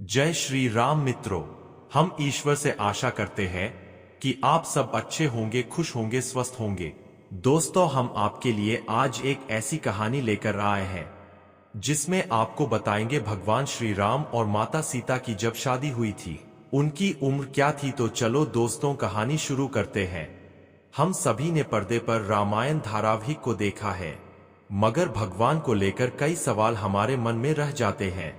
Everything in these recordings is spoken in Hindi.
जय श्री राम मित्रों। हम ईश्वर से आशा करते हैं कि आप सब अच्छे होंगे, खुश होंगे, स्वस्थ होंगे। दोस्तों, हम आपके लिए आज एक ऐसी कहानी लेकर आए हैं जिसमें आपको बताएंगे भगवान श्री राम और माता सीता की जब शादी हुई थी उनकी उम्र क्या थी। तो चलो दोस्तों, कहानी शुरू करते हैं। हम सभी ने पर्दे पर रामायण धारावाहिक को देखा है, मगर भगवान को लेकर कई सवाल हमारे मन में रह जाते हैं।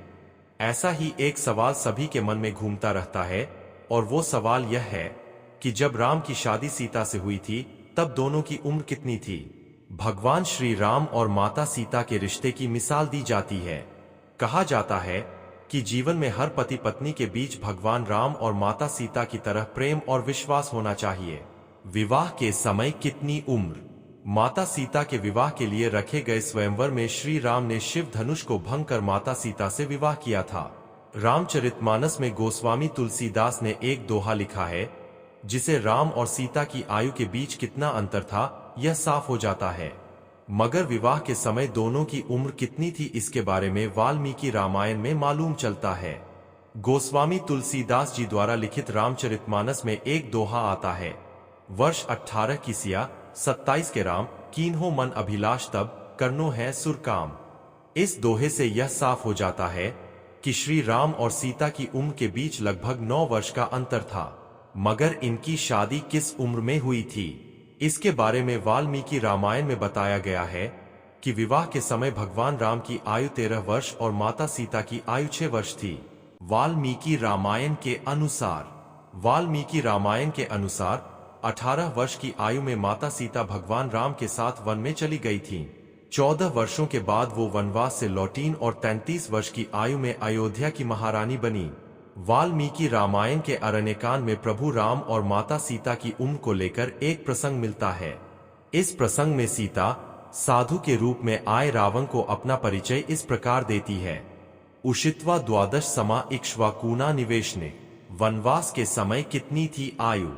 ऐसा ही एक सवाल सभी के मन में घूमता रहता है और वो सवाल यह है कि जब राम की शादी सीता से हुई थी तब दोनों की उम्र कितनी थी। भगवान श्री राम और माता सीता के रिश्ते की मिसाल दी जाती है। कहा जाता है कि जीवन में हर पति पत्नी के बीच भगवान राम और माता सीता की तरह प्रेम और विश्वास होना चाहिए। विवाह के समय कितनी उम्र। माता सीता के विवाह के लिए रखे गए स्वयंवर में श्री राम ने शिव धनुष को भंग कर माता सीता से विवाह किया था। रामचरितमानस में गोस्वामी तुलसीदास ने एक दोहा लिखा है जिसे राम और सीता की आयु के बीच कितना अंतर था यह साफ हो जाता है, मगर विवाह के समय दोनों की उम्र कितनी थी इसके बारे में वाल्मीकि रामायण में मालूम चलता है। गोस्वामी तुलसीदास जी द्वारा लिखित रामचरितमानस में एक दोहा आता है, वर्ष 18 की सिया 27 के राम, कीन्हो मन अभिलाष तब करनो है सुर काम। इस दोहे से यह साफ हो जाता है कि श्री राम और सीता की उम्र के बीच लगभग 9 वर्ष का अंतर था, मगर इनकी शादी किस उम्र में हुई थी इसके बारे में वाल्मीकि रामायण में बताया गया है कि विवाह के समय भगवान राम की आयु 13 वर्ष और माता सीता की आयु 6 वर्ष थी। वाल्मीकि रामायण के अनुसार 18 वर्ष की आयु में माता सीता भगवान राम के साथ वन में चली गई थीं। 14 वर्षों के बाद वो वनवास से लौटीं और 33 वर्ष की आयु में अयोध्या की महारानी बनी। वाल्मीकि रामायण के अरण्यकांड में प्रभु राम और माता सीता की उम्र को लेकर एक प्रसंग मिलता है। इस प्रसंग में सीता साधु के रूप में आए रावण को अपना परिचय इस प्रकार देती है, उषित्वा द्वादश समा इक्ष्वाकुना निवेशने। वनवास के समय कितनी थी आयु।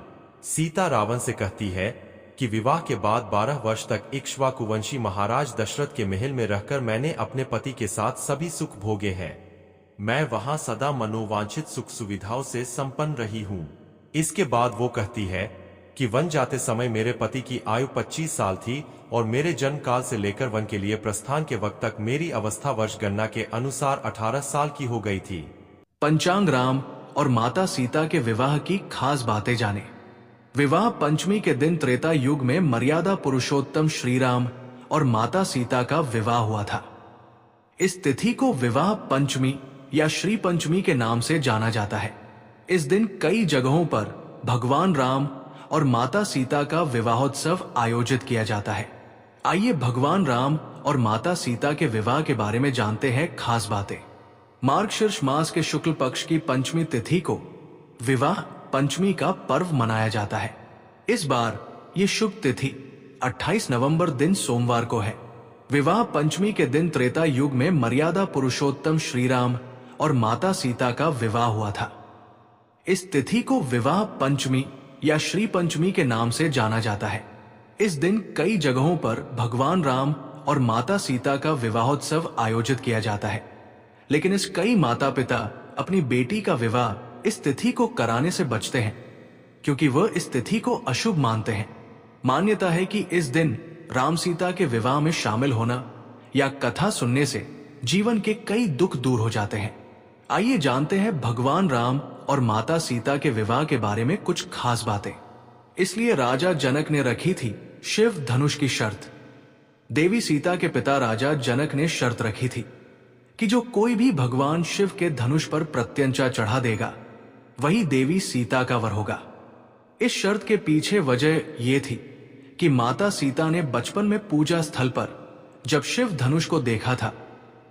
सीता रावण से कहती है कि विवाह के बाद 12 वर्ष तक इक्ष्वाकुवंशी महाराज दशरथ के महल में रहकर मैंने अपने पति के साथ सभी सुख भोगे हैं। मैं वहां सदा मनोवांछित सुख सुविधाओं से संपन्न रही हूं। इसके बाद वो कहती है कि वन जाते समय मेरे पति की आयु 25 साल थी और मेरे जन्म काल से लेकर वन के लिए प्रस्थान के वक्त तक मेरी अवस्था वर्ष गणना के अनुसार 18 साल की हो गई थी। पंचांग राम और माता सीता के विवाह की खास बातें जाने। विवाह पंचमी के दिन त्रेता युग में मर्यादा पुरुषोत्तम श्री राम और माता सीता का विवाह हुआ था। इस तिथि को विवाह पंचमी या श्री पंचमी के नाम से जाना जाता है। इस दिन कई जगहों पर भगवान राम और माता सीता का विवाहोत्सव आयोजित किया जाता है। आइए भगवान राम और माता सीता के विवाह के बारे में जानते हैं खास बातें। मार्गशीर्ष मास के शुक्ल पक्ष की पंचमी तिथि को विवाह पंचमी का पर्व मनाया जाता है। इस बार ये शुभ तिथि 28 नवंबर दिन सोमवार को है। विवाह पंचमी के दिन त्रेता युग में मर्यादा पुरुषोत्तम श्री राम और माता सीता का विवाह हुआ था। इस तिथि को विवाह पंचमी या श्री पंचमी के नाम से जाना जाता है। इस दिन कई जगहों पर भगवान राम और माता सीता का विवाहोत्सव आयोजित किया जाता है, लेकिन इस कई माता पिता अपनी बेटी का विवाह इस तिथि को कराने से बचते हैं क्योंकि वह इस तिथि को अशुभ मानते हैं। मान्यता है कि इस दिन राम सीता के विवाह में शामिल होना या कथा सुनने से जीवन के कई दुख दूर हो जाते हैं। आइए जानते हैं भगवान राम और माता सीता के विवाह के बारे में कुछ खास बातें। इसलिए राजा जनक ने रखी थी शिव धनुष की शर्त। देवी सीता के पिता राजा जनक ने शर्त रखी थी कि जो कोई भी भगवान शिव के धनुष पर प्रत्यंचा चढ़ा देगा वही देवी सीता का वर होगा। इस शर्त के पीछे वजह यह थी कि माता सीता ने बचपन में पूजा स्थल पर जब शिव धनुष को देखा था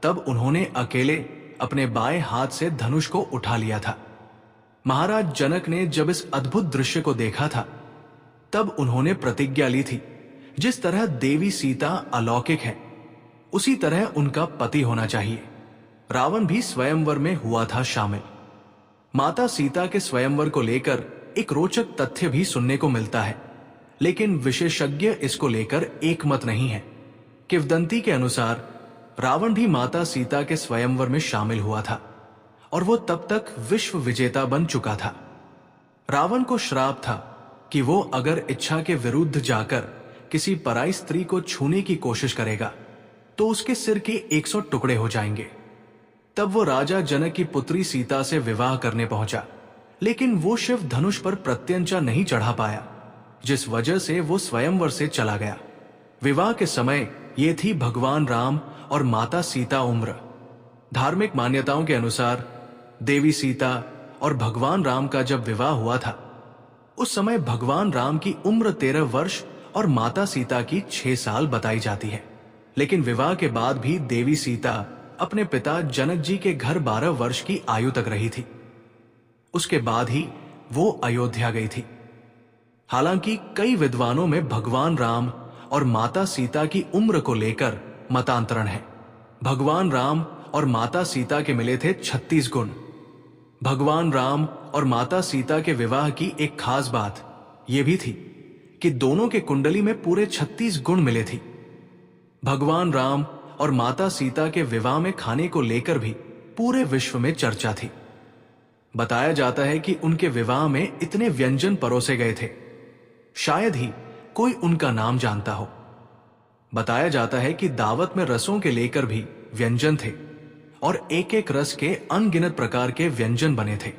तब उन्होंने अकेले अपने बाएं हाथ से धनुष को उठा लिया था। महाराज जनक ने जब इस अद्भुत दृश्य को देखा था तब उन्होंने प्रतिज्ञा ली थी, जिस तरह देवी सीता अलौकिक है उसी तरह उनका पति होना चाहिए। रावण भी स्वयंवर में हुआ था शामिल। माता सीता के स्वयंवर को लेकर एक रोचक तथ्य भी सुनने को मिलता है, लेकिन विशेषज्ञ इसको लेकर एकमत नहीं है। किंवदंती के अनुसार रावण भी माता सीता के स्वयंवर में शामिल हुआ था और वो तब तक विश्व विजेता बन चुका था। रावण को श्राप था कि वो अगर इच्छा के विरुद्ध जाकर किसी पराई स्त्री को छूने की कोशिश करेगा तो उसके सिर के 100 टुकड़े हो जाएंगे। तब वो राजा जनक की पुत्री सीता से विवाह करने पहुंचा, लेकिन वो शिव धनुष पर प्रत्यंचा नहीं चढ़ा पाया, जिस वजह से वो स्वयंवर से चला गया। विवाह के समय ये थी भगवान राम और माता सीता उम्र। धार्मिक मान्यताओं के अनुसार देवी सीता और भगवान राम का जब विवाह हुआ था, उस समय भगवान राम की उम्र 13 वर्ष और माता सीता की 6 साल बताई जाती है। लेकिन विवाह के बाद भी देवी सीता अपने पिता जनक जी के घर 12 वर्ष की आयु तक रही थी। उसके बाद ही वो अयोध्या गई थी। हालांकि कई विद्वानों में भगवान राम और माता सीता की उम्र को लेकर मतांतरण है। भगवान राम और माता सीता के मिले थे 36 गुण। भगवान राम और माता सीता के विवाह की एक खास बात यह भी थी कि दोनों के कुंडली में पूरे 36 गुण मिले थे। भगवान राम और माता सीता के विवाह में खाने को लेकर भी पूरे विश्व में चर्चा थी। बताया जाता है कि उनके विवाह में इतने व्यंजन परोसे गए थे, शायद ही कोई उनका नाम जानता हो। बताया जाता है कि दावत में रसों के लेकर भी व्यंजन थे और एक एक रस के अनगिनत प्रकार के व्यंजन बने थे।